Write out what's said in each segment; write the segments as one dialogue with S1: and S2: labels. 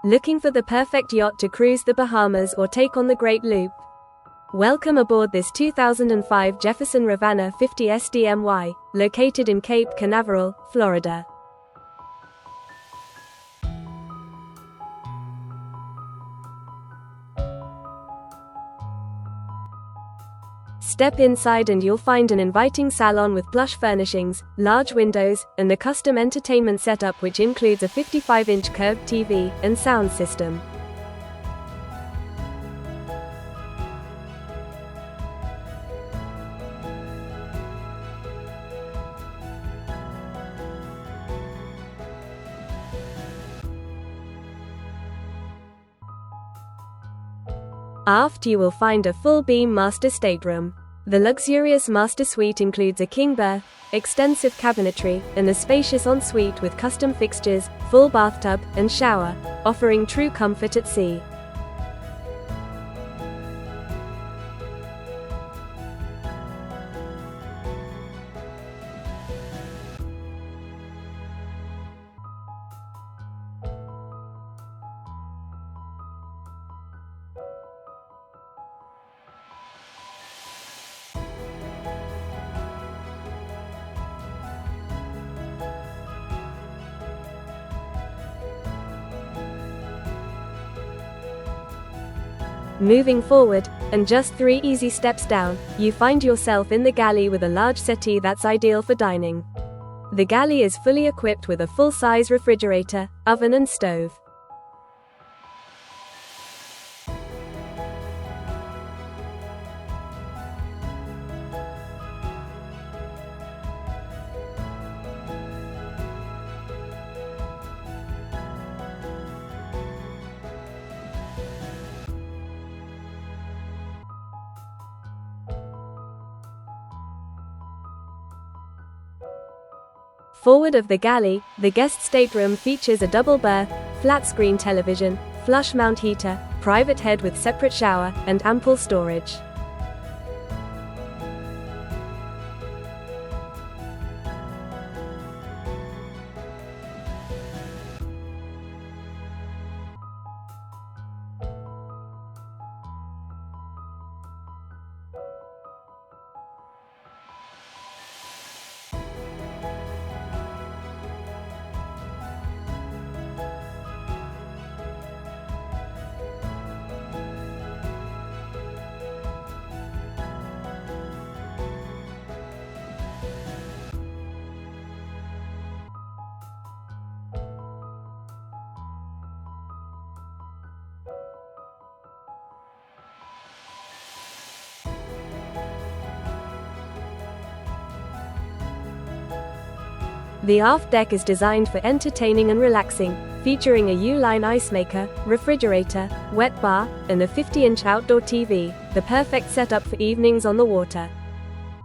S1: Looking for the perfect yacht to cruise the Bahamas or take on the Great Loop? Welcome aboard this 2005 Jefferson Rivanna 50 SDMY, located in Cape Canaveral, Florida. Step inside and you'll find an inviting salon with plush furnishings, large windows, and a custom entertainment setup which includes a 55-inch curved TV and sound system. Aft you will find a full-beam master stateroom. The luxurious master suite includes a king berth, extensive cabinetry, and a spacious ensuite with custom fixtures, full bathtub, and shower, offering true comfort at sea. Moving forward, and just 3 easy steps down, you find yourself in the galley with a large settee that's ideal for dining. The galley is fully equipped with a full-size refrigerator, oven and stove. Forward of the galley, the guest stateroom features a double berth, flat-screen television, flush mount heater, private head with separate shower, and ample storage. The aft deck is designed for entertaining and relaxing, featuring a U-line ice maker, refrigerator, wet bar, and a 50-inch outdoor TV, the perfect setup for evenings on the water.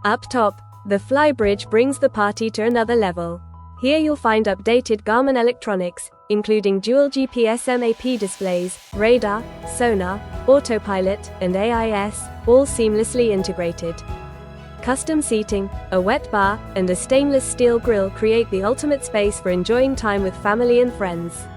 S1: Up top, the flybridge brings the party to another level. Here you'll find updated Garmin electronics, including dual GPS MAP displays, radar, sonar, autopilot, and AIS, all seamlessly integrated. Custom seating, a wet bar, and a stainless steel grill create the ultimate space for enjoying time with family and friends.